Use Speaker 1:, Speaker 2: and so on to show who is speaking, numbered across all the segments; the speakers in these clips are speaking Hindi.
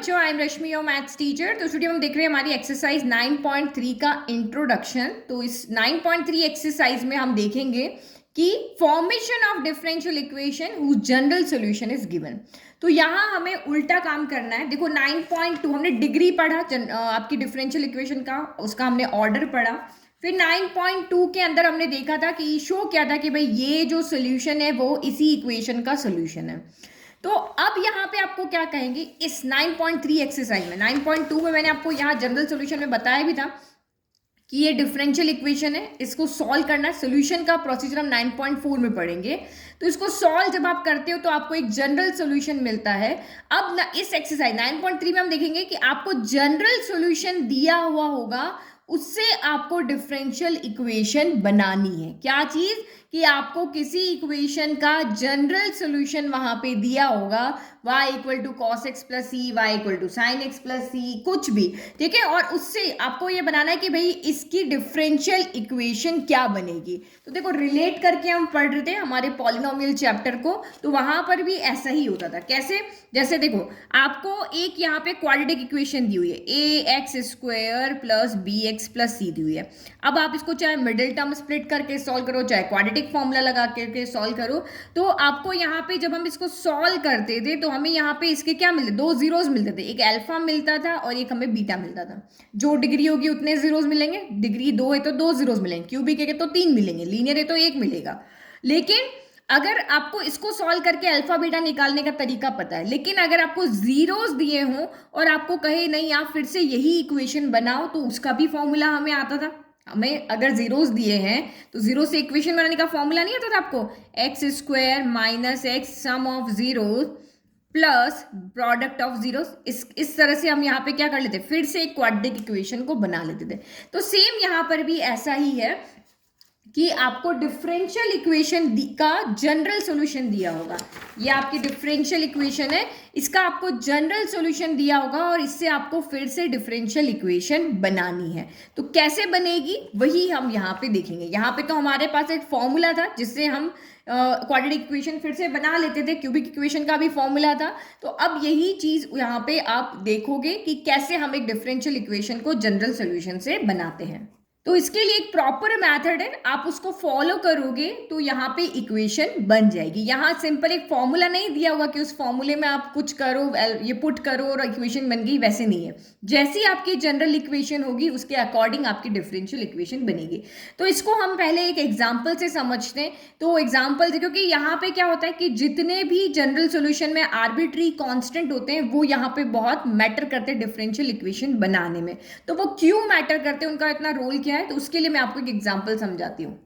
Speaker 1: बच्चों, I am Rashmi your maths teacher. तो स्टूडियो हम देख रहे हैं हमारी एक्सरसाइज 9.3 का इंट्रोडक्शन। तो इस 9.3 एक्सरसाइज में हम देखेंगे कि formation of differential equation whose general solution is given. तो यहाँ हमें उल्टा काम करना है। देखो 9.2 हमने डिग्री पढ़ा आपकी डिफरेंशियल इक्वेशन का, उसका हमने ऑर्डर पढ़ा। फिर 9.2 के अंदर हमने देखा था कि शो क्या था कि भाई ये जो सोल्यूशन है वो इसी इक्वेशन का सोल्यूशन है। तो अब यहाँ पे आपको क्या कहेंगे इस 9.3 एक्सरसाइज में। 9.2 में मैंने आपको यहाँ जनरल सॉल्यूशन में बताया भी था कि ये डिफरेंशियल इक्वेशन है, इसको सॉल्व करना है। सोल्यूशन का प्रोसीजर हम 9.4 में पढ़ेंगे। तो इसको सॉल्व जब आप करते हो तो आपको एक जनरल सॉल्यूशन मिलता है। अब ना इस एक्सरसाइज 9.3 में हम देखेंगे कि आपको जनरल सॉल्यूशन दिया हुआ होगा, उससे आपको डिफरेंशियल इक्वेशन बनानी है। क्या चीज कि आपको किसी इक्वेशन का जनरल सॉल्यूशन वहां पे दिया होगा, y equal to cos x plus c, y equal to sine x plus c, कुछ भी, ठीक है। और उससे आपको ये बनाना है कि भाई इसकी डिफरेंशियल इक्वेशन क्या बनेगी। तो देखो रिलेट करके हम पढ़ रहे थे हमारे पॉलिनोमियल चैप्टर को, तो वहां पर भी ऐसा ही होता था। कैसे? जैसे देखो आपको एक यहाँ पे क्वाड्रेटिक इक्वेशन दी हुई है, a x square plus b x plus c दी हुई है। अब आप इसको चाहे मिडिल टर्म स्प्लिट करके सॉल्व करो, चाहे क्वाड्रेटिक फॉर्मूला लगा करके सॉल्व करो, तो आपको यहाँ पे जब हम इसको सॉल्व करते थे तो हमें यहाँ पे इसके क्या मिलते, दो जीरोस मिलते थे। एक अल्फा मिलता था और एक हमें बीटा मिलता था। जो डिग्री होगी उतने जीरोस मिलेंगे, डिग्री 2 है तो 2 जीरोस मिलेंगे, क्यूबिक है तो 3 मिलेंगे, लीनियर है तो 1 मिलेगा। लेकिन अगर आपको इसको सॉल्व करके अल्फा बीटा निकालने का तरीका पता है, लेकिन अगर आपको जीरोस दिए हों और आपको कहे नहीं आप फिर से यही इक्वेशन बनाओ, तो उसका भी फॉर्मूला हमें आता था। हमें अगर जीरोस दिए हैं तो जीरो से इक्वेशन बनाने का फॉर्मूला नहीं आता था आपको, X square minus X sum of zeros plus product of zeros. इस तरह से हम यहाँ पे क्या कर लेते, फिर से एक क्वाड्रेटिक इक्वेशन को बना लेते थे। तो सेम यहाँ पर भी ऐसा ही है कि आपको डिफरेंशियल इक्वेशन का जनरल सॉल्यूशन दिया होगा। ये आपकी डिफरेंशियल इक्वेशन है, इसका आपको जनरल सॉल्यूशन दिया होगा और इससे आपको फिर से डिफरेंशियल इक्वेशन बनानी है। तो कैसे बनेगी वही हम यहाँ पे देखेंगे। यहाँ पे तो हमारे पास एक फॉर्मूला था जिससे हम क्वाड्रेटिक इक्वेशन फिर से बना लेते थे, क्यूबिक इक्वेशन का भी फॉर्मूला था। तो अब यही चीज यहाँ पे आप देखोगे कि कैसे हम एक डिफरेंशियल इक्वेशन को जनरल सॉल्यूशन से बनाते हैं। तो इसके लिए एक प्रॉपर मेथड है, आप उसको फॉलो करोगे तो यहाँ पे इक्वेशन बन जाएगी। यहाँ सिंपल एक फॉर्मूला नहीं दिया होगा कि उस फॉर्मूले में आप कुछ करो, ये पुट करो और इक्वेशन बन गई, वैसे नहीं है। जैसी आपकी जनरल इक्वेशन होगी उसके अकॉर्डिंग आपकी डिफरेंशियल इक्वेशन बनेगी। तो इसको हम पहले एक एग्जाम्पल से समझते हैं। तो एग्जाम्पल, क्योंकि यहाँ पे क्या होता है कि जितने भी जनरल सोल्यूशन में आर्बिट्री कॉन्स्टेंट होते हैं वो यहाँ पे बहुत मैटर करते हैं डिफरेंशियल इक्वेशन बनाने में। तो वो क्यों मैटर करते हैं, उनका इतना रोल क्या है, तो उसके लिए मैं आपको एक एग्जांपल समझाती हूँ।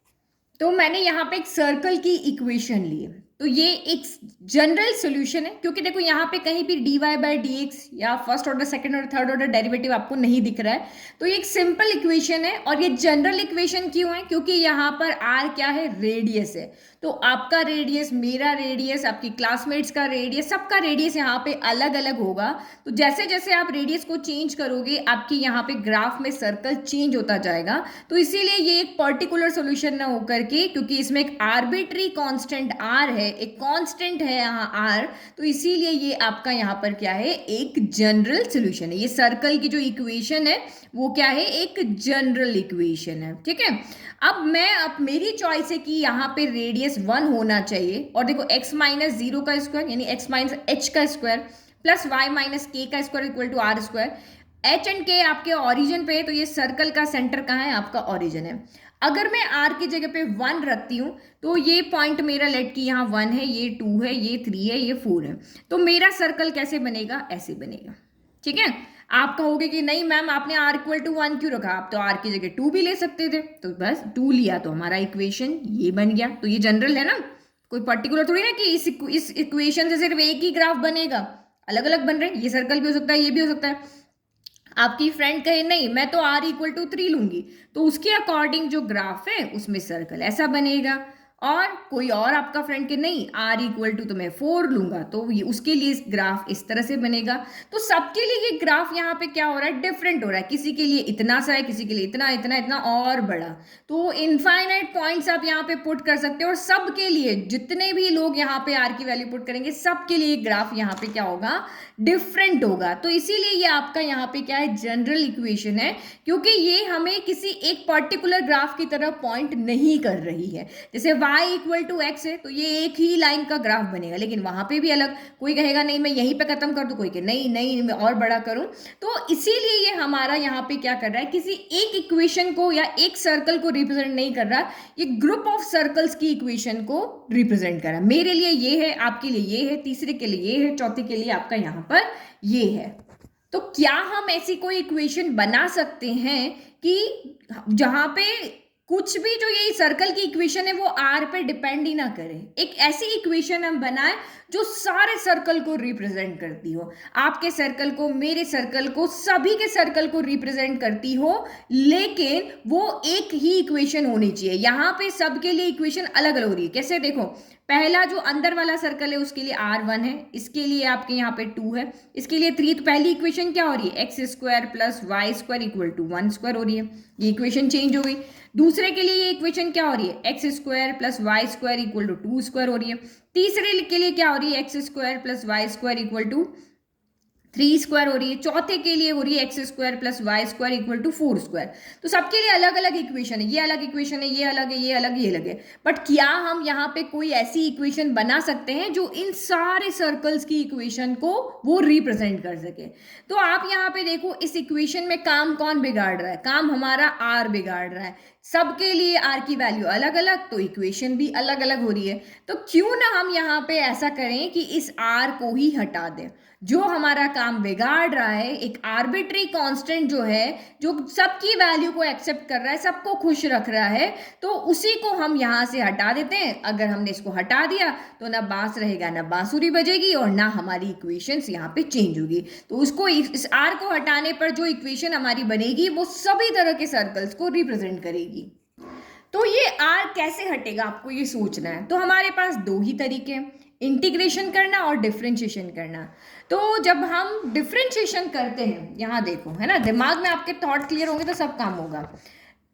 Speaker 1: तो मैंने यहाँ पे एक सर्कल की इक्वेशन ली है। तो ये एक जनरल सॉल्यूशन है, क्योंकि देखो यहाँ पे कहीं भी dy बाई डी एक्स या फर्स्ट ऑर्डर सेकंड और थर्ड ऑर्डर डेरिवेटिव आपको नहीं दिख रहा है। तो ये एक सिंपल इक्वेशन है और ये जनरल इक्वेशन क्यों है, क्योंकि यहाँ पर r क्या है, रेडियस है। तो आपका रेडियस, मेरा रेडियस, आपकी क्लासमेट्स का रेडियस, सबका रेडियस यहाँ पे अलग अलग होगा। तो जैसे जैसे आप रेडियस को चेंज करोगे आपकी यहाँ पे ग्राफ में सर्कल चेंज होता जाएगा। तो इसीलिए ये एक पर्टिकुलर सॉल्यूशन ना होकर के, क्योंकि इसमें एक आर्बिट्री कांस्टेंट r है, एक कांस्टेंट है यहाँ r, तो इसीलिए ये आपका यहाँ पर क्या है, एक जनरल सॉल्यूशन है। ये सर्कल की जो इक्वेशन है वो क्या है, एक जनरल इक्वेशन है, ठीक है। अब मेरी चॉइस है कि यहाँ पे रेडियस 1 होना चाहिए। और देखो x माइनस 0 का स्क्वायर यानी x माइनस h का square plus y minus k का square equal to r square. h and k आपके ओरिजिन पे है, तो ये सर्कल का सेंटर कहाँ है, आपका ओरिजिन है। अगर मैं r की जगह पे 1 रखती हूँ तो ये पॉइंट मेरा लेट की यहाँ 1 है, ये 2 है, ये 3 है, ये 4 है। तो मेरा सर्कल कैसे बनेगा, ऐसे बनेगा, ठीक है। आप कहोगे कि नहीं मैम आपने r इक्वल टू 1 क्यों रखा, आप तो r की जगह 2 भी ले सकते थे। तो बस 2 लिया तो हमारा इक्वेशन ये बन गया। तो ये जनरल है ना, कोई पर्टिकुलर थोड़ी ना कि इस इक्वेशन से सिर्फ एक ही ग्राफ बनेगा, अलग अलग बन रहे हैं। ये सर्कल भी हो सकता है, ये भी हो सकता है। आपकी फ्रेंड कहे नहीं मैं तो r इक्वल टू 3 लूंगी, तो उसके अकॉर्डिंग जो ग्राफ है उसमें सर्कल ऐसा बनेगा। और कोई और आपका फ्रेंड के नहीं r इक्वल टू तो मैं 4 लूंगा, तो ये उसके लिए ग्राफ इस तरह से बनेगा। तो सबके लिए ये ग्राफ यहाँ पे क्या हो रहा है, डिफरेंट हो रहा है। किसी के लिए इतना सा है, किसी के लिए इतना इतना इतना और बड़ा। तो इनफाइनाइट पॉइंट्स आप यहाँ पे पुट कर सकते हो और सबके लिए जितने भी लोग यहाँ पे r की वैल्यू पुट करेंगे सबके लिए ग्राफ यहाँ पे क्या होगा, डिफरेंट होगा। तो इसीलिए ये आपका यहाँ पे क्या है, जनरल इक्वेशन है, क्योंकि ये हमें किसी एक पर्टिकुलर ग्राफ की तरह पॉइंट नहीं कर रही है। जैसे y इक्वल टू एक्स है तो ये एक ही लाइन का ग्राफ बनेगा, लेकिन वहां पे भी अलग, कोई कहेगा नहीं मैं यहीं पे खत्म कर दूं, कोई कहे नहीं नहीं मैं और बड़ा करूं। तो इसीलिए ये हमारा यहाँ पे क्या कर रहा है, किसी एक इक्वेशन को या एक सर्कल को रिप्रेजेंट नहीं कर रहा, ये ग्रुप ऑफ सर्कल्स की इक्वेशन को रिप्रेजेंट कर रहा है। मेरे लिए ये है, आपके लिए ये है, तीसरे के लिए ये है, चौथे के लिए आपका यहाँ पर ये है। तो क्या हम ऐसी कोई इक्वेशन बना सकते हैं कि जहां पे कुछ भी जो ये सर्कल की इक्वेशन है वो आर पे डिपेंड ही ना करे, एक ऐसी इक्वेशन हम बनाए जो सारे सर्कल को रिप्रेजेंट करती हो, आपके सर्कल को, मेरे सर्कल को, सभी के सर्कल को रिप्रेजेंट करती हो, लेकिन वो एक ही इक्वेशन होनी चाहिए। यहाँ पे सबके लिए इक्वेशन अलग अलग हो रही है। कैसे, देखो पहला जो अंदर वाला सर्कल है उसके लिए r1 है, इसके लिए आपके यहाँ पे 2 है, इसके लिए 3। तो पहली इक्वेशन क्या हो रही है, x square plus Y square equal to 1 square हो रही है, ये इक्वेशन चेंज हो गई। दूसरे के लिए ये इक्वेशन क्या हो रही है, x square plus Y square equal to 2 square हो रही है। तीसरे के लिए क्या हो रही है, x square plus Y square equal to 3 square हो रही है। चौथे के लिए हो रही है x square plus Y square equal to 4 square. तो सबके लिए अलग अलग इक्वेशन है, ये अलग इक्वेशन है, ये अलग है, ये अलग, ये अलग है। बट क्या हम यहाँ पे कोई ऐसी इक्वेशन बना सकते हैं जो इन सारे सर्कल्स की इक्वेशन को वो रिप्रेजेंट कर सके? तो आप यहाँ पे देखो, इस इक्वेशन में काम कौन बिगाड़ रहा है, काम हमारा आर बिगाड़ रहा है। सबके लिए आर की वैल्यू अलग अलग, तो इक्वेशन भी अलग अलग हो रही है। तो क्यों ना हम यहाँ पे ऐसा करें कि इस आर को ही हटा दें, जो हमारा काम बिगाड़ रहा है, एक आर्बिट्री कांस्टेंट जो है, जो सबकी वैल्यू को एक्सेप्ट कर रहा है, सबको खुश रख रहा है, तो उसी को हम यहाँ से हटा देते हैं। अगर हमने इसको हटा दिया तो ना बांस रहेगा, ना बांसुरी बजेगी, और ना हमारी इक्वेशंस यहाँ पे चेंज होगी। तो उसको, इस आर को हटाने पर जो इक्वेशन हमारी बनेगी वो सभी तरह के सर्कल्स को रिप्रेजेंट करेगी। तो ये आर कैसे हटेगा, आपको ये सोचना है। तो हमारे पास दो ही तरीके हैं, इंटीग्रेशन करना और डिफरेंशिएशन करना। तो जब हम डिफरेंशिएशन करते हैं, यहाँ देखो है ना, दिमाग में आपके थॉट क्लियर होंगे तो सब काम होगा।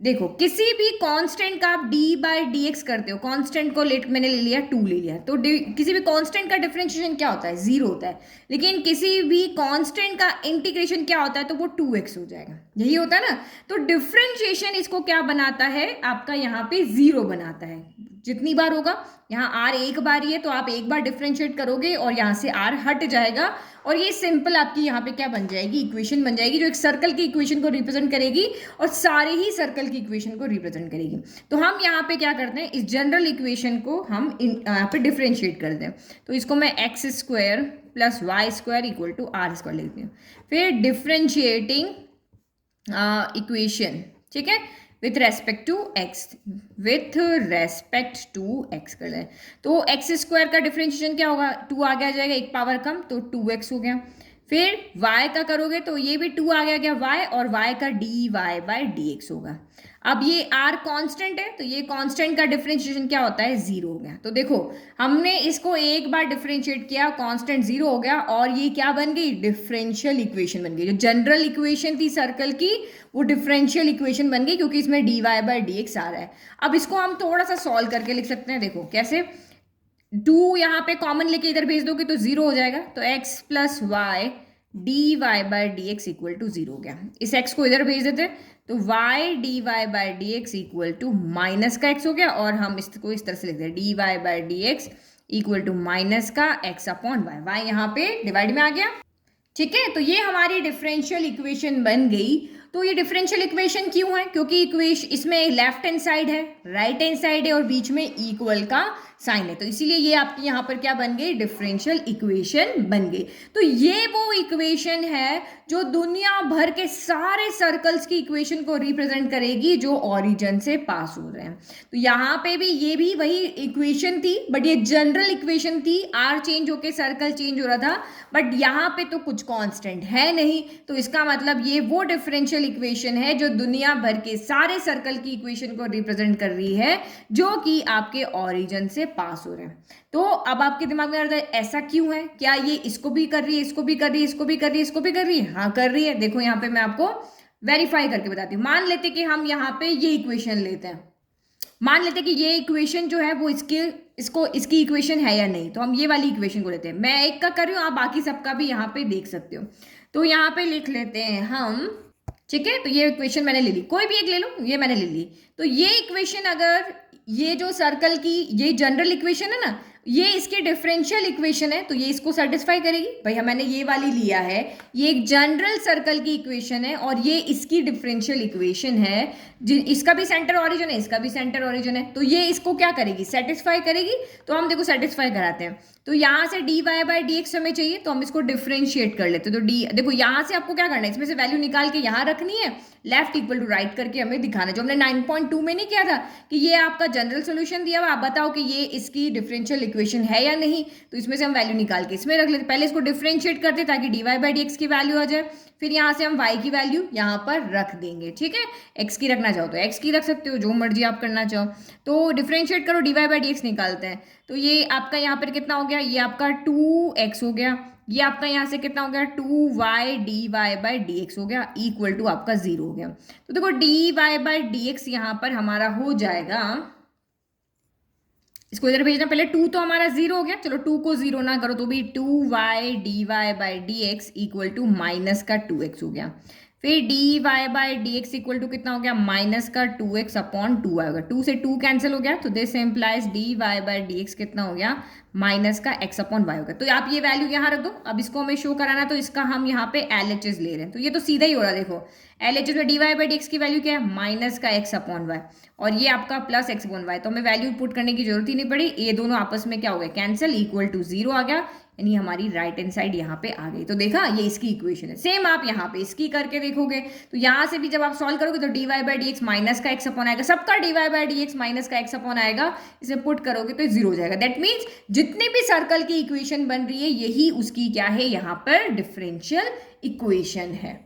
Speaker 1: देखो किसी भी कांस्टेंट का आप डी बाय डी एक्स करते हो, कांस्टेंट को मैंने ले लिया 2 ले लिया, तो किसी भी कांस्टेंट का डिफरेंशिएशन क्या होता है, 0 होता है। लेकिन किसी भी कांस्टेंट का इंटीग्रेशन क्या होता है, तो वो 2x हो जाएगा, यही होता है ना। तो डिफरेंशिएशन इसको क्या बनाता है, आपका यहाँ पे 0 बनाता है। जितनी बार होगा, यहाँ r एक बार ही है तो आप एक बार डिफरेंशिएट करोगे और यहाँ से r हट जाएगा, और ये सिंपल आपकी यहाँ पे क्या बन जाएगी, इक्वेशन बन जाएगी, जो एक सर्कल की इक्वेशन को रिप्रेजेंट करेगी और सारे ही सर्कल की इक्वेशन को रिप्रेजेंट करेगी। तो हम यहाँ पे क्या करते हैं, इस जनरल इक्वेशन को हम यहाँ पे डिफरेंशिएट कर दें। तो इसको मैं X square plus Y square equal to are square लिखती हूँ। फिर डिफरेंशिएटिंग इक्वेशन, ठीक है, with respect to X, with respect to X कर लें। तो एक्स स्क्वायर का डिफरेंशिएशन क्या होगा, 2 आगे आ जाएगा, एक पावर कम, तो 2x हो गया। फिर y का करोगे तो ये भी 2 आ गया y, और y का dy बाय dx होगा। अब ये r कांस्टेंट है, तो ये कांस्टेंट का डिफरेंशिएशन क्या होता है, 0 हो गया। तो देखो हमने इसको एक बार डिफरेंशिएट किया, कांस्टेंट 0 हो गया, और ये क्या बन गई, डिफरेंशियल इक्वेशन बन गई। जो जनरल इक्वेशन थी सर्कल की, वो डिफरेंशियल इक्वेशन बन गई, क्योंकि इसमें dy बाय dx आ रहा है। अब इसको हम थोड़ा सा सॉल्व करके लिख सकते हैं। देखो कैसे, 2 यहाँ पे कॉमन लेके इधर भेज दोगे तो 0 हो जाएगा, तो x plus Y D Y by D x equal to 0 हो गया। इस x को इधर भेज देते तो y D Y by D x equal to minus का x हो गया, और हम इसको इस तरह से लिखते हैं, D Y by D x equal to minus का x अपॉन वाई, y यहाँ पे डिवाइड में आ गया, ठीक है। तो ये हमारी डिफरेंशियल इक्वेशन बन गई। तो ये डिफरेंशियल इक्वेशन क्यों है, क्योंकि इक्वेशन इसमें लेफ्ट हैंड साइड है, राइट हैंड साइड है, और बीच में इक्वल का साइन है, तो इसीलिए ये आपकी यहाँ पर क्या बन गई, डिफरेंशियल इक्वेशन बन गई। तो ये वो इक्वेशन है जो दुनिया भर के सारे सर्कल्स की इक्वेशन को रिप्रेजेंट करेगी जो ओरिजिन से पास हो रहे हैं। तो यहाँ पे भी ये भी वही इक्वेशन थी, बट ये जनरल इक्वेशन थी, आर चेंज होके सर्कल चेंज हो रहा था, बट यहाँ पे तो कुछ कांस्टेंट है नहीं। तो इसका मतलब ये वो डिफरेंशियल इक्वेशन है जो दुनिया भर के सारे सर्कल की इक्वेशन को रिप्रेजेंट कर रही है, जो कि आपके ओरिजिन से पास हो रहे हैं। तो अब आपके दिमाग में आ रहा है ऐसा क्यों है, क्या ये इसको भी कर रही है, इसको भी कर रही है, इसको भी कर रही है, इसको भी कर रही है? हाँ कर रही है। देखो यहाँ पे मैं आपको वेरीफाई करके बताती हूँ। मान लेते कि हम यहाँ पे ये इक्वेशन लेते हैं, मान लेते हैं कि ये इक्वेशन जो है वो इसकी इक्वेशन है या नहीं, तो हम ये वाली इक्वेशन को लेते हैं। मैं एक का कर रही हूँ, आप बाकी सबका भी यहाँ पे देख सकते हो। तो यहाँ पे लिख लेते हैं हम, ठीक है। तो ये इक्वेशन मैंने ले ली, कोई भी एक ले लो, ये मैंने ले ली। तो ये इक्वेशन, अगर ये जो सर्कल की ये जनरल इक्वेशन है ना, ये इसके डिफरेंशियल इक्वेशन है, तो ये इसको सेटिस्फाई करेगी। भाई मैंने ये वाली लिया है, ये एक जनरल सर्कल की इक्वेशन है और ये इसकी डिफरेंशियल इक्वेशन है। इसका भी सेंटर ओरिजिन है, इसका भी सेंटर ओरिजिन है, तो ये इसको क्या करेगी, सेटिस्फाई करेगी। तो हम देखो सेटिस्फाई कराते हैं। तो यहाँ से D Y by D X हमें चाहिए, तो हम इसको डिफ्रेंशिएट कर लेते हैं। तो डी, देखो यहाँ से आपको क्या करना है, इसमें से वैल्यू निकाल के यहाँ रखनी है, लेफ्ट इक्वल टू राइट करके हमें दिखाना है। जो हमने 9.2 में नहीं किया था कि ये आपका जनरल सोल्यूशन दिया हुआ, आप बताओ कि ये इसकी डिफरेंशियल इक्वेशन है या नहीं। तो इसमें से हम वैल्यू निकाल के इसमें रख लेते, पहले इसको डिफ्रेंशिएट करते ताकि D Y by D x की वैल्यू आ जाए, फिर यहाँ से हम y की वैल्यू यहाँ पर रख देंगे, ठीक है। x की रखना चाहो तो x की रख सकते हो, जो मर्जी आप करना चाहो। तो डिफरेंशिएट करो, D Y by D X निकालते हैं। तो ये आपका यहाँ पर कितना हो गया, ये आपका 2x हो गया, ये आपका यहाँ से कितना हो गया 2y D Y by D x हो गया, इक्वल टू आपका 0 हो गया। तो देखो D Y by D X यहाँ पर हमारा हो जाएगा, इसको इधर भेजना, पहले 2 तो हमारा 0 हो गया, चलो 2 को 0 ना करो तो भी 2y D Y by D x equal to minus का 2x हो गया। फिर D Y by D x equal to कितना हो गया, माइनस का 2x अपॉन 2y होगा। 2 से 2 कैंसिल हो गया, तो this implies d Y by D x कितना हो गया, माइनस का x अपॉन वाई होगा। तो आप ये वैल्यू यहाँ रख दो। अब इसको हमें शो कराना, तो इसका हम यहाँ पे LHS ले रहे हैं, तो ये तो सीधा ही हो रहा है। देखो LHS में d Y by D x की वैल्यू क्या है, माइनस का x अपॉन वाई, और ये आपका प्लस x अपॉन वाई। तो हमें वैल्यू पुट करने की जरूरत ही नहीं पड़ी, ये दोनों आपस में क्या हो गया, कैंसिल, इक्वल टू 0 आ गया, यानी हमारी राइट हैंड साइड यहाँ पे आ गई। तो देखा, ये इसकी इक्वेशन है। सेम आप यहाँ पे इसकी करके देखोगे, तो यहाँ से भी जब आप सॉल्व करोगे तो d Y by D x minus का x अपॉन आएगा, सबका d Y by D x minus का x अपॉन आएगा, इसे पुट करोगे तो 0 हो जाएगा। दैट मीन्स जितने भी सर्कल की इक्वेशन बन रही है, यही उसकी क्या है, यहाँ पर डिफरेंशियल इक्वेशन है।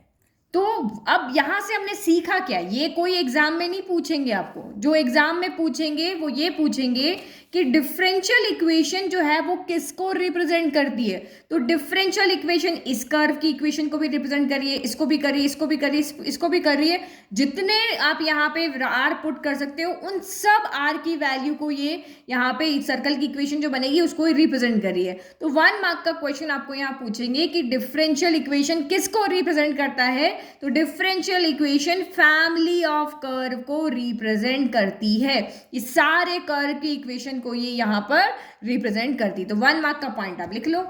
Speaker 1: तो अब यहां से हमने सीखा क्या, ये कोई एग्जाम में नहीं पूछेंगे आपको, जो एग्जाम में पूछेंगे वो ये पूछेंगे कि डिफरेंशियल इक्वेशन जो है वो किसको रिप्रेजेंट करती है। तो डिफरेंशियल इक्वेशन इस कर्व की इक्वेशन को भी रिप्रेजेंट करिए, इसको भी करिए, इसको भी करिए, इसको भी करिए, जितने आप यहाँ पे आर पुट कर सकते हो उन सब आर की वैल्यू को ये यहाँ पे सर्कल की इक्वेशन जो बनेगी उसको रिप्रेजेंट करिए। तो 1 मार्क का क्वेश्चन आपको यहाँ पूछेंगे कि डिफरेंशियल इक्वेशन किसको रिप्रेजेंट करता है। तो differential equation family of curve को रिप्रेजेंट करती है, इस सारे कर्व की इक्वेशन को ये यहाँ पर रिप्रेजेंट करती है। तो 1 मार्क का पॉइंट आप लिख लो।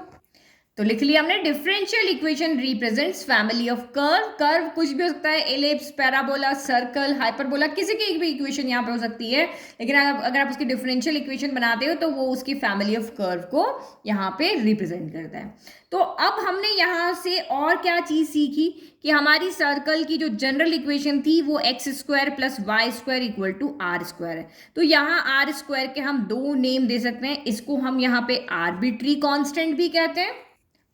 Speaker 1: तो लिख लिया हमने, differential equation represents family of curve. Curve कुछ भी हो सकता है, एलिप्स, पैराबोला, सर्कल, हाइपरबोला, किसी की भी इक्वेशन यहाँ पे हो सकती है, लेकिन अगर आप उसकी डिफरेंशियल इक्वेशन बनाते हो तो वो उसकी फैमिली ऑफ कर्व को यहाँ पे रिप्रेजेंट करता है। तो अब हमने यहाँ से और क्या चीज सीखी कि हमारी सर्कल की जो जनरल इक्वेशन थी वो x square plus Y square equal to are square है। तो यहाँ आर स्क्वायर के हम 2 नेम दे सकते हैं, इसको हम यहाँ पे आर्बिट्री कांस्टेंट भी कहते हैं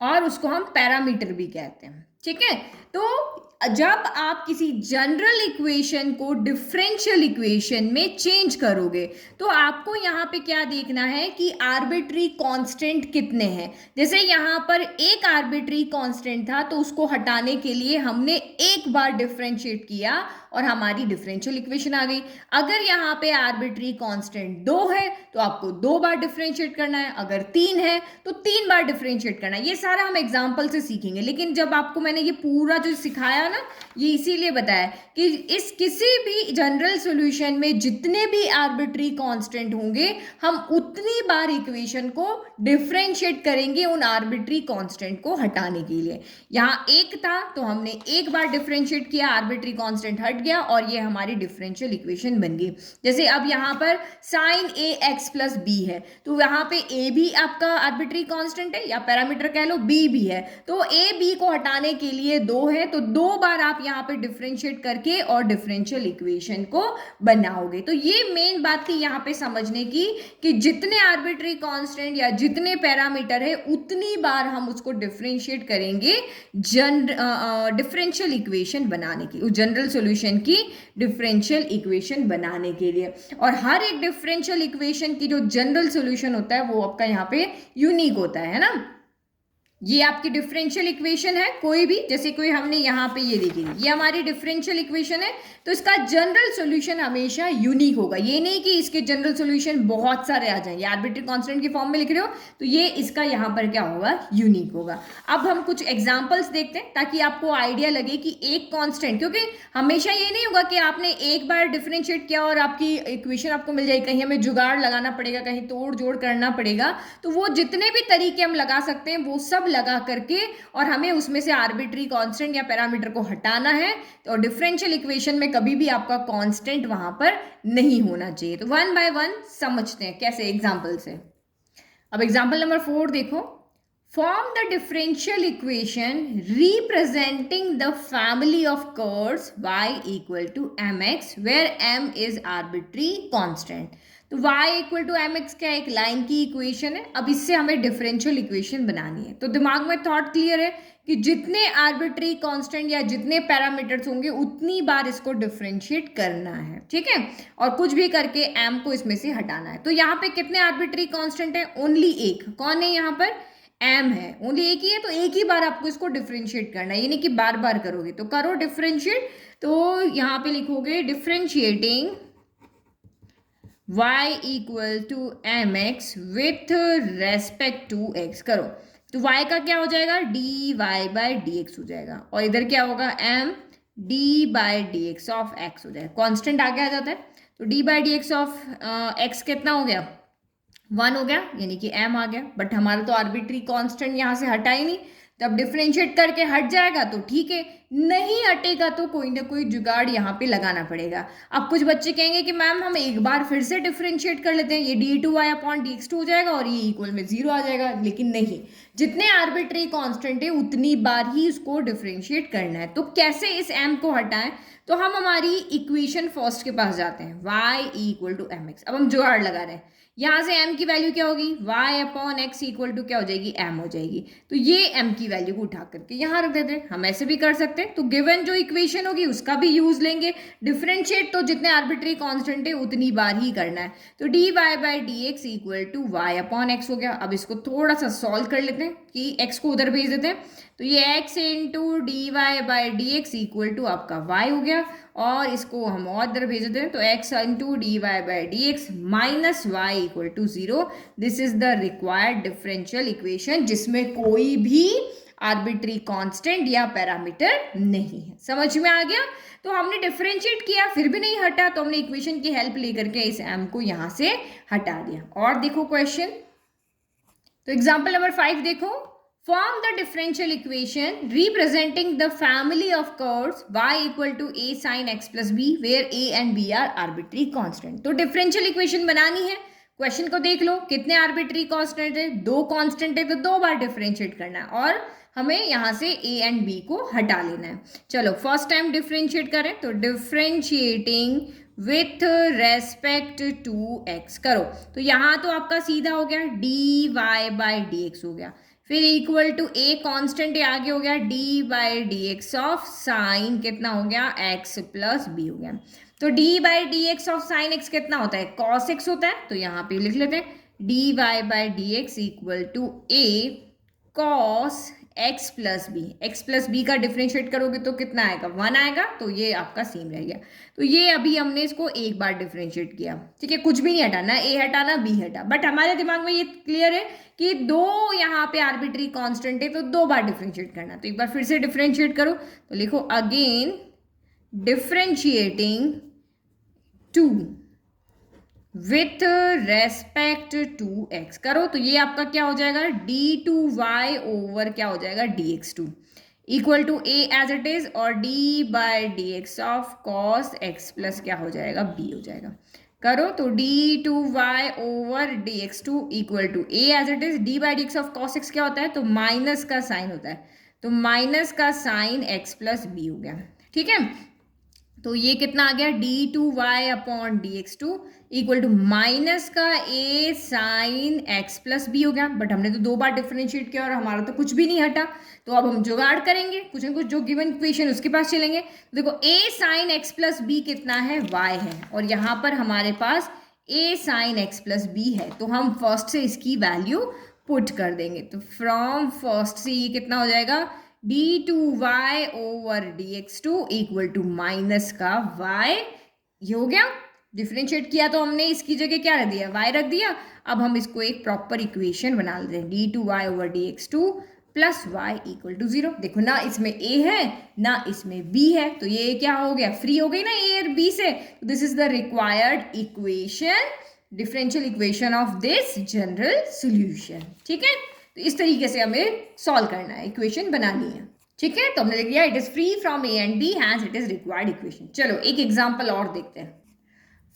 Speaker 1: और उसको हम पैरामीटर भी कहते हैं, ठीक है। तो जब आप किसी जनरल इक्वेशन को डिफरेंशियल इक्वेशन में चेंज करोगे तो आपको यहाँ पे क्या देखना है कि आर्बिट्री कांस्टेंट कितने हैं। जैसे यहाँ पर एक आर्बिट्री कांस्टेंट था, तो उसको हटाने के लिए हमने एक बार डिफरेंशिएट किया और हमारी डिफरेंशियल इक्वेशन आ गई। अगर यहाँ पे आर्बिट्री कांस्टेंट 2 है तो आपको 2 बार डिफरेंशिएट करना है, अगर 3 है तो 3 बार डिफरेंशिएट करना है। ये सारा हम एग्जांपल से सीखेंगे, लेकिन जब आपको मैंने ये पूरा जो सिखाया ना, ये इसीलिए बताया कि इस किसी भी जनरल सॉल्यूशन में जितने भी आर्बिट्री कांस्टेंट होंगे हम उतनी बार इक्वेशन को डिफरेंशिएट करेंगे उन आर्बिट्री कांस्टेंट को हटाने के लिए। यहाँ एक था तो हमने एक बार डिफरेंशिएट किया, आर्बिट्री कांस्टेंट हट गया और ये हमारी डिफरेंशियल इक्वेशन बन गई। जैसे अब यहाँ पर साइन ए एक्स प्लस बी है, तो यहाँ पे ए भी आपका आर्बिट्री कांस्टेंट है या पैरामीटर कह लो, बी भी है, तो ए बी को हटाने के लिए 2 है, तो 2 बार आप यहाँ पे डिफरेंशिएट करके और डिफरेंशियल इक्वेशन को बनाओगे। तो ये मेन बात थी यहाँ पे समझने की कि जितने आर्बिट्री कांस्टेंट या जितने पैरामीटर है उतनी बार हम उसको डिफरेंशिएट करेंगे डिफरेंशियल इक्वेशन बनाने के लिए, जनरल सॉल्यूशन की डिफरेंशियल इक्वेशन बनाने के लिए। और हर एक डिफरेंशियल इक्वेशन की जो जनरल सॉल्यूशन होता है वो आपका यहाँ पे यूनिक होता है ना। ये आपकी डिफरेंशियल इक्वेशन है, कोई भी, जैसे कोई हमने यहाँ पे ये देखी, ये हमारी डिफरेंशियल इक्वेशन है, तो इसका जनरल सॉल्यूशन हमेशा यूनिक होगा। ये नहीं कि इसके जनरल सॉल्यूशन बहुत सारे आ जाएंगे, आर्बिट्री कांस्टेंट की फॉर्म में लिख रहे हो तो ये इसका यहाँ पर क्या होगा, यूनिक होगा। अब हम कुछ एग्जाम्पल्स देखते हैं ताकि आपको आइडिया लगे कि एक कॉन्स्टेंट, क्योंकि हमेशा ये नहीं होगा कि आपने एक बार डिफरेंशिएट किया और आपकी इक्वेशन आपको मिल जाएगी, कहीं हमें जुगाड़ लगाना पड़ेगा, कहीं तोड़ जोड़ करना पड़ेगा। तो वो जितने भी तरीके हम लगा सकते हैं वो सब लगा करके और हमें उसमें से आर्बिट्री कांस्टेंट या पैरामीटर को हटाना है। तो डिफरेंशियल इक्वेशन में कभी भी आपका कांस्टेंट वहां पर नहीं होना चाहिए। तो वन बाय वन समझते हैं कैसे, एग्जांपल से। अब एग्जांपल नंबर 4 देखो, form the differential equation representing the family of curves y equal to mx where m is arbitrary constant. तो y equal to m x क्या है, एक लाइन की इक्वेशन है। अब इससे हमें डिफरेंशियल इक्वेशन बनानी है। तो दिमाग में थॉट क्लियर है कि जितने आर्बिट्री कांस्टेंट या जितने पैरामीटर्स होंगे उतनी बार इसको डिफरेंशिएट करना है, ठीक है, और कुछ भी करके m को इसमें से हटाना है। तो यहाँ पे कितने आर्बिट्री कांस्टेंट है, ओनली एक। कौन है यहाँ पर, m है, ओनली एक ही है। तो एक ही बार आपको इसको डिफरेंशिएट करना है, ये नहीं कि बार बार करोगे। तो करो डिफरेंशिएट। तो यहाँ पे लिखोगे differentiating y equal to m x with respect to x करो। तो y का क्या हो जाएगा, dy बाय dx हो जाएगा, और इधर क्या होगा, m d by dx of x हो जाएगा। कांस्टेंट आगे आ जाता है, तो d by dx of x कितना हो गया, 1 हो गया, यानी कि m आ गया। बट हमारा तो आर्बिट्री कांस्टेंट यहाँ से हटा ही नहीं, तब डिफरेंशिएट करके हट जाएगा तो ठीक है, नहीं हटेगा तो कोई ना कोई जुगाड़ यहाँ पे लगाना पड़ेगा। अब कुछ बच्चे कहेंगे कि मैम हम एक बार फिर से डिफरेंशिएट कर लेते हैं, ये d2y अपॉन dx2 हो जाएगा और ये इक्वल में 0 आ जाएगा। लेकिन नहीं, जितने आर्बिट्री कांस्टेंट है उतनी बार ही उसको डिफरेंशिएट करना है। तो कैसे इस m को हटाएं, तो हम हमारी इक्वेशन फर्स्ट के पास जाते हैं, y equal to m x. अब हम जुगाड़ लगा रहे हैं, यहाँ से m की वैल्यू क्या होगी, y upon x equal to क्या हो जाएगी, m हो जाएगी। तो ये m की वैल्यू को उठा करके यहाँ रख देते हैं। हम ऐसे भी कर सकते हैं, तो गिवन जो इक्वेशन होगी उसका भी यूज लेंगे। डिफरेंशिएट तो जितने आर्बिट्री कांस्टेंट है उतनी बार ही करना है। तो dy by dx equal to y upon x हो गया। अब इसको थोड़ा सा सॉल्व कर लेते हैं कि x को उधर भेज देते हैं। तो ये x into d Y by D x equal to आपका y हो गया, और इसको हम और इधर भेज देते हैं। तो x into d Y by D x minus y equal to 0। This is the required differential equation जिसमें कोई भी आर्बिट्री कांस्टेंट या पैरामीटर नहीं है। समझ में आ गया। तो हमने डिफरेंशिएट किया फिर भी नहीं हटा, तो हमने इक्वेशन की हेल्प लेकर के इस m को यहां से हटा दिया। और देखो क्वेश्चन, तो एग्जाम्पल नंबर 5 देखो, form the differential equation representing the family of curves y equal to a sin x plus b where a and b are arbitrary constant। तो differential equation बनानी है। क्वेश्चन को देख लो, कितने आर्बिट्री कांस्टेंट है, 2 कांस्टेंट है, तो 2 बार डिफरेंशिएट करना है और हमें यहाँ से a एंड b को हटा लेना है। चलो फर्स्ट टाइम डिफरेंशिएट करें, तो differentiating with respect to x करो। तो यहाँ तो आपका सीधा हो गया dy बाई dx हो गया, फिर इक्वल टू a कांस्टेंट आगे हो गया d by D x of sine कितना हो गया x प्लस b हो गया। तो d by D x of sine x कितना होता है, cos x होता है। तो यहाँ पे लिख लेते हैं dy by D x equal to a cos x plus b का डिफरेंशिएट करोगे तो कितना आएगा, 1 आएगा। तो ये आपका सेम रह गया। तो ये अभी हमने इसको एक बार डिफरेंशिएट किया, ठीक है, कुछ भी नहीं हटाना, a हटाना b हटा। बट हमारे दिमाग में ये क्लियर है कि 2 यहाँ पे आर्बिट्री कांस्टेंट है तो 2 बार डिफरेंशिएट करना। तो एक बार फिर से डिफरेंशिएट करो, तो लिखो again differentiating 2 with respect to x करो। तो ये आपका क्या हो जाएगा d2y ओवर क्या हो जाएगा dx2 equal to a as it is, और d by D x of cos x plus क्या हो जाएगा b हो जाएगा। करो तो d2y over dx2 equal to a as it is, d by D x of cos x क्या होता है, तो माइनस का साइन होता है, तो माइनस का साइन x प्लस b हो गया, ठीक है। तो ये कितना आ गया d2y upon dx2 equal to minus का a sine x plus b हो गया। बट हमने तो 2 बार डिफरेंशिएट किया और हमारा तो कुछ भी नहीं हटा। तो अब हम जुगाड़ करेंगे, कुछ न कुछ जो गिवन इक्वेशन उसके पास चलेंगे। देखो a sine x plus b कितना है, y है, और यहाँ पर हमारे पास a sine x plus b है। तो हम फर्स्ट से इसकी वैल्यू पुट कर देंगे। तो फ्रॉम फर्स्ट से ये कितना हो जाएगा, d2y over dx2 equal to minus का y। ये हो गया, डिफ्रेंशिएट किया तो हमने, इसकी जगह क्या रख दिया, y रख दिया। अब हम इसको एक प्रॉपर इक्वेशन बना लेते हैं, d2y over dx2 plus y equal to 0। देखो ना इसमें a है ना इसमें b है, तो ये क्या हो गया, फ्री हो गई ना a और b से। This is the required equation, differential equation of this general solution. ठीक है, तो इस तरीके से हमें सॉल्व करना है, इक्वेशन बनानी है। ठीक है, तो हमने लिख दिया it is free from a and b hence it is required equation. चलो एक एग्जांपल और देखते हैं।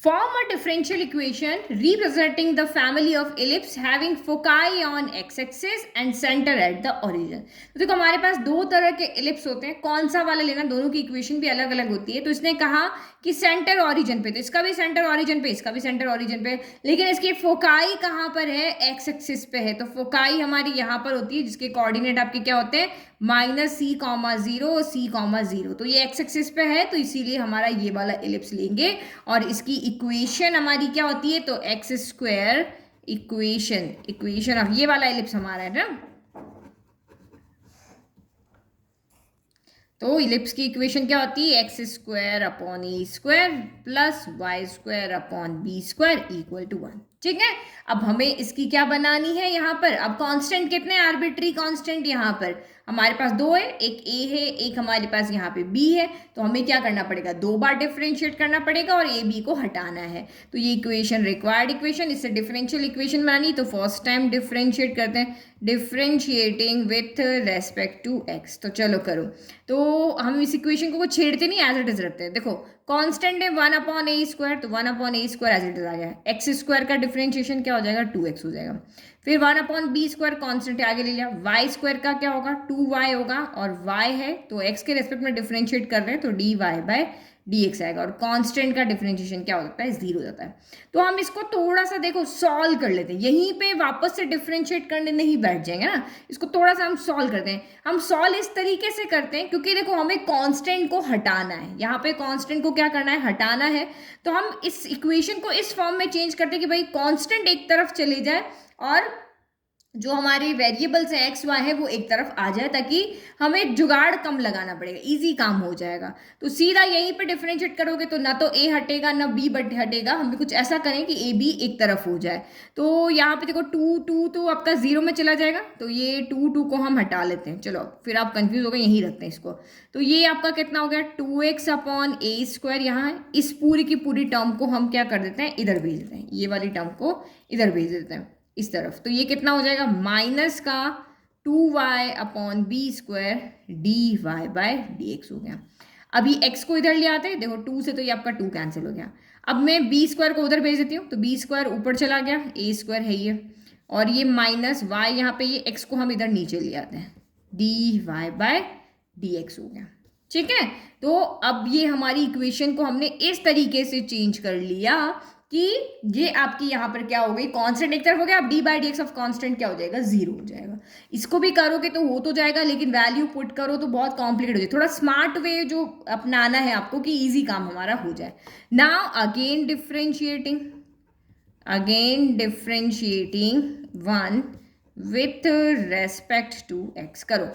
Speaker 1: Form a differential equation representing the family of ellipse having foci on x-axis and center at the origin। तो देखो हमारे पास दो तरह के एलिप्स होते हैं, कौन सा वाला लेना, दोनों की इक्वेशन भी अलग अलग होती है। तो इसने कहा कि सेंटर ऑरिजिन पे, तो इसका भी सेंटर ऑरिजिन पे, इसका भी सेंटर ऑरिजिन पे, लेकिन इसकी फोकाई कहाँ पर है, एक्स एक्सिस पे है। तो फोकाई हमारी यहाँ पर होती है जिसके कोऑर्डिनेट आपके क्या होते हैं, -c,0 c,0। तो ये एक्स एक्सिस पे है तो इसीलिए हमारा ये वाला एलिप्स लेंगे और इसकी इक्वेशन हमारी क्या होती है, तो एक्स स्क्वायर इक्वेशन ऑफ ये वाला एलिप्स हमारा है ना। तो इलिप्स की इक्वेशन क्या होती है, x square upon a square plus Y square upon b square equal to 1। ठीक है, अब हमें इसकी क्या बनानी है यहाँ पर, अब कांस्टेंट कितने, आर्बिट्री कांस्टेंट यहाँ पर हमारे पास दो है, एक ए है एक हमारे पास यहाँ पे बी है। तो हमें क्या करना पड़ेगा, दो बार डिफरेंशिएट करना पड़ेगा और ए बी को हटाना है। तो ये इक्वेशन रिक्वायर्ड इक्वेशन, इससे डिफरेंशियल इक्वेशन बनानी। तो फर्स्ट टाइम डिफरेंशिएट करते हैं, differentiating with respect to x. तो चलो करो, तो हम इस इक्वेशन को छेड़ते नहीं, एज इट इज रखते हैं। देखो कांस्टेंट है 1 अपॉन ए स्क्वायर, तो 1 upon a square as it is आ गया। एक्स स्क्वायर का डिफरेंशिएशन क्या हो जाएगा, 2x हो जाएगा। फिर 1 अपॉन बी स्क्वायर कॉन्स्टेंट आगे ले लिया, वाई स्क्वायर का क्या होगा, 2y होगा, और y है तो x के रेस्पेक्ट में डिफरेंशिएट कर रहे हैं तो dy बाय dx आएगा, और कांस्टेंट का डिफरेंशिएशन क्या हो जाता है, 0 हो जाता है। तो हम इसको थोड़ा सा देखो सॉल्व कर लेते हैं, यहीं पे वापस से डिफरेंशिएट करने नहीं बैठ जाएंगे ना, इसको थोड़ा सा हम सॉल्व करते हैं। हम सॉल्व इस तरीके से करते हैं क्योंकि देखो हमें कांस्टेंट को हटाना है, यहाँ पे कांस्टेंट को क्या करना है, हटाना है। तो हम इस इक्वेशन को इस फॉर्म में चेंज करते हैं कि भाई कांस्टेंट एक तरफ चले जाए और जो हमारे वेरिएबल्स हैं एक्स वाई है वो एक तरफ आ जाए, ताकि हमें जुगाड़ कम लगाना पड़ेगा, इजी काम हो जाएगा। तो सीधा यहीं पे डिफरेंशिएट करोगे तो ना तो ए हटेगा ना बी हटेगा, हमें कुछ ऐसा करें कि ए बी एक तरफ हो जाए। तो यहाँ पे देखो 2 तो आपका 0 में चला जाएगा, तो ये 2 को हम हटा लेते हैं। चलो फिर आप कंफ्यूज हो गए, यहीं रखते हैं इसको। तो ये आपका कितना हो गया, 2x अपॉन ए स्क्वायर, यहाँ इस पूरी की पूरी टर्म को हम क्या कर देते हैं, इधर भेज देते हैं, ये वाली टर्म को इधर भेज देते हैं इस तरफ। तो ये कितना हो जाएगा, माइनस का 2y upon b square dy by dx हो गया। अभी x को इधर ले आते हैं, देखो 2 से तो ये आपका 2 कैंसिल हो गया। अब मैं b स्क्वायर को उधर भेज देती हूँ, तो b स्क्वायर ऊपर चला गया, a स्क्वायर है ये, और ये माइनस y यहाँ पे, ये x को हम इधर नीचे ले आते हैं, dy बाय dx हो गया। ठीक है, तो अब ये हमारी इक्वेशन को हमने इस तरीके से चेंज कर लिया कि ये आपकी यहाँ पर क्या हो गई, कांस्टेंट एक तरफ हो गया, अब D by D x of constant क्या हो जाएगा, 0 हो जाएगा। इसको भी करोगे तो हो तो जाएगा, लेकिन वैल्यू पुट करो तो बहुत कॉम्प्लिकेट हो जाए। थोड़ा स्मार्ट वे जो अपनाना है आपको कि इजी काम हमारा हो जाए। Now again differentiating 1 with respect to x करो,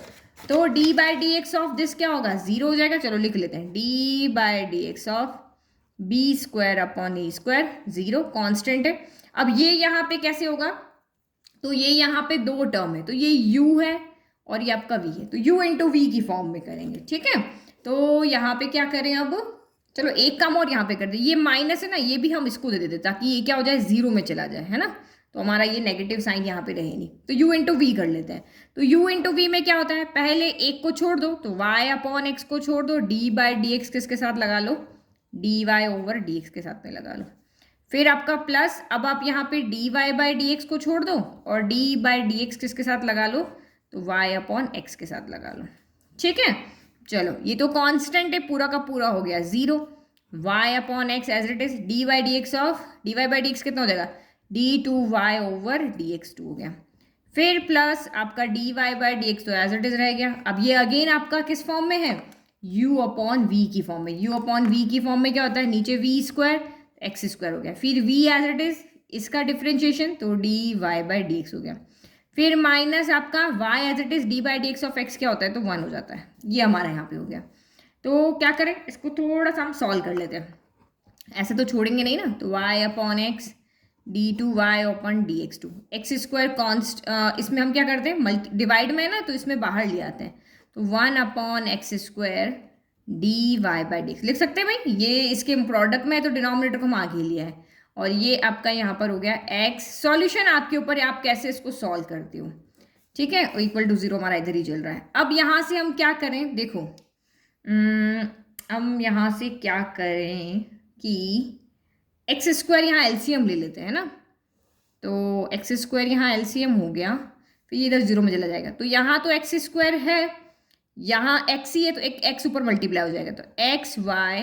Speaker 1: तो d by D x of this क्या होगा, 0 हो जाएगा। चलो लिख लेते हैं, d by D x of b square upon a square, 0 constant है। अब ये यहाँ पे कैसे होगा, तो ये यहाँ पे दो टर्म है, तो ये u है और ये आपका v है, तो u इंटू वी की फॉर्म में करेंगे। ठीक है, तो यहाँ पे क्या करें, अब चलो एक काम और यहाँ पे कर दे, ये माइनस है ना, ये भी हम इसको दे देते ताकि ये क्या हो जाए, 0 में चला जाए, है ना। तो हमारा ये नेगेटिव साइन यहाँ पे रहे नहीं, तो u इंटू वी कर लेते हैं। तो u इंटू वी में क्या होता है, पहले एक को छोड़ दो तो y अपॉन एक्स को छोड़ दो, d बाई डी एक्स किसके साथ लगा लो, d y over d x के साथ में लगा लो। फिर आपका प्लस, अब आप यहाँ पे d Y by D x को छोड़ दो और डी बाई डी एक्स किसके साथ लगा लो, तो वाई अपॉन एक्स के साथ लगा लो। ठीक है, चलो ये तो कांस्टेंट है, पूरा का पूरा हो गया 0, y upon x as it is, d y d x of d Y by D x कितना हो जाएगा, d2y ओवर dx 2 हो गया। फिर प्लस आपका dy बाई डी एक्स तो एज इट इज रह गया। अब ये अगेन आपका किस फॉर्म में है, u अपॉन v की फॉर्म में। u अपॉन v की फॉर्म में क्या होता है, नीचे v स्क्वायर एक्स स्क्वायर हो गया, फिर v एज इट इज, इसका डिफ्रेंशिएशन तो dy बाई डी एक्स हो गया। फिर माइनस आपका y as it is d by D x of x क्या होता है, तो 1 हो जाता है। ये हमारा यहाँ पे हो गया। तो क्या करें, इसको थोड़ा सा हम सॉल्व कर लेते हैं। ऐसे तो छोड़ेंगे नहीं ना, तो y upon x d two y upon d x two x square const, इसमें हम क्या करते हैं, मल्टी डिवाइड में है ना, तो इसमें बाहर ले आते हैं। तो 1 upon x square d Y by D x लिख सकते हैं भाई। ये इसके प्रोडक्ट में है तो डिनोमिनेटर को हम आगे लिया है, और ये आपका यहाँ पर हो गया एक्स। सॉल्यूशन आपके ऊपर है, आप कैसे इसको सॉल्व करते हो। ठीक है, इक्वल टू 0 हमारा इधर ही चल रहा है। अब यहाँ से हम क्या करें, देखो हम यहाँ से क्या करें कि एक्स स्क्वायर यहाँ एलसीएम ले लेते हैं ना। तो एक्स स्क्वायर यहाँ एलसीएम हो गया, फिर ये इधर 0 में चला जाएगा। तो यहाँ तो एक्स स्क्वायर है, यहाँ एक्स ही है, तो एक एक्स ऊपर मल्टीप्लाई हो जाएगा। तो x y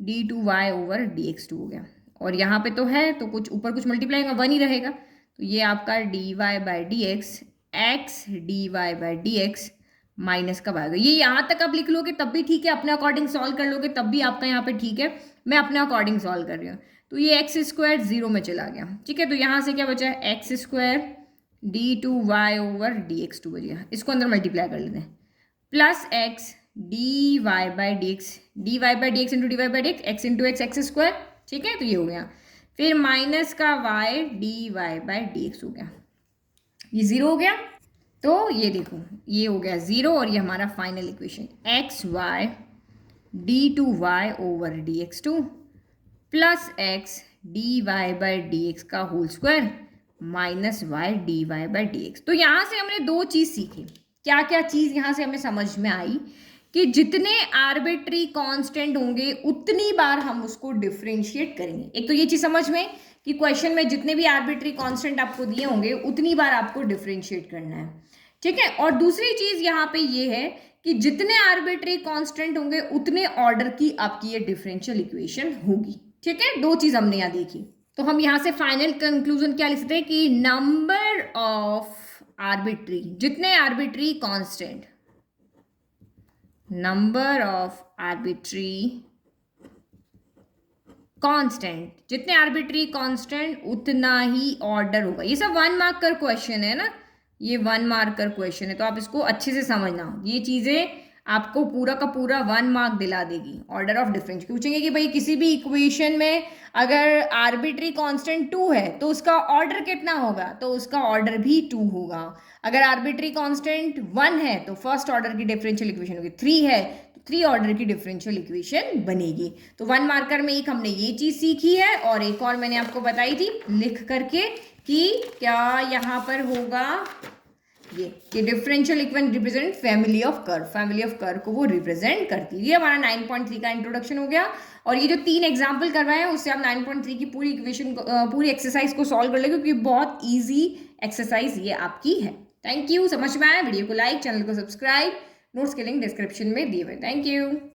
Speaker 1: d two y over d x two हो गया। और यहाँ पे तो है, तो कुछ ऊपर कुछ मल्टीप्लाई होगा, 1 ही रहेगा। तो ये आपका d Y by D x d Y by D x minus कब आएगा। ये यहाँ तक आप लिख लोगे तब भी ठीक है, अपने अकॉर्डिंग सॉल्व कर लोगे तब भी आपका यहाँ पे ठीक है। मैं अपने अकॉर्डिंग सॉल्व कर रही हूँ। तो ये एक्स स्क्वायर 0 में चला गया। ठीक है, तो यहाँ से क्या बचा है, x square d two y over d x two बचेगा। इसको अंदर मल्टीप्लाई कर लेते हैं, plus x d Y by D x into d Y by D x into x square. ठीक है, तो ये हो गया। फिर माइनस का y D Y by D x हो गया, ये 0 हो गया। तो ये देखो, ये हो गया 0, और ये हमारा final equation x y d two y over d x two plus x d Y by D x का whole square minus y D Y by D x. तो यहाँ से हमने 2 चीज़ सीखी। क्या क्या चीज़ यहाँ से हमें समझ में आई कि जितने आर्बिट्री कांस्टेंट होंगे उतनी बार हम उसको डिफ्रेंशिएट करेंगे। एक तो ये चीज़ समझ में कि क्वेश्चन में जितने भी आर्बिट्री कांस्टेंट आपको दिए होंगे उतनी बार आपको डिफ्रेंशिएट करना है। ठीक है, और दूसरी चीज़ यहाँ पे ये है कि जितने आर्बिट्री कांस्टेंट होंगे उतने ऑर्डर की आपकी ये डिफरेंशियल इक्वेशन होगी। ठीक है, 2 चीज़ हमने यहाँ देखी। तो हम यहाँ से फाइनल कंक्लूजन क्या लिख सकते हैं कि नंबर ऑफ आर्बिट्री, जितने arbitrary constant, number of arbitrary constant, जितने आर्बिट्री कांस्टेंट उतना ही ऑर्डर होगा। ये सब 1 मार्क का क्वेश्चन है ना, ये 1 मार्क का क्वेश्चन है, तो आप इसको अच्छे से समझना। ये चीज़ें आपको पूरा का पूरा 1 मार्क दिला देगी। ऑर्डर ऑफ डिफरेंस पूछेंगे कि भाई किसी भी इक्वेशन में अगर आर्बिट्री कांस्टेंट 2 है तो उसका ऑर्डर कितना होगा, तो उसका ऑर्डर भी 2 होगा। अगर आर्बिट्री कांस्टेंट 1 है तो फर्स्ट ऑर्डर की डिफरेंशियल इक्वेशन होगी, 3 है तो 3 ऑर्डर की डिफरेंशियल इक्वेशन बनेगी। तो 1 मार्कर में एक हमने ये चीज़ सीखी है, और एक और मैंने आपको बताई थी लिख करके कि क्या यहाँ पर होगा, ये differential equation represent family of curve को वो रिप्रेजेंट करती है। ये हमारा 9.3 का इंट्रोडक्शन हो गया, और ये जो 3 एग्जाम्पल करवाए हैं उससे आप 9.3 की पूरी इक्वेशन पूरी एक्सरसाइज को सॉल्व कर लेंगे, क्योंकि बहुत ईजी एक्सरसाइज ये आपकी है। थैंक यू, समझ में आया, वीडियो को लाइक, चैनल को सब्सक्राइब, नोट्स के लिंक डिस्क्रिप्शन में दिए हुए। Thank you.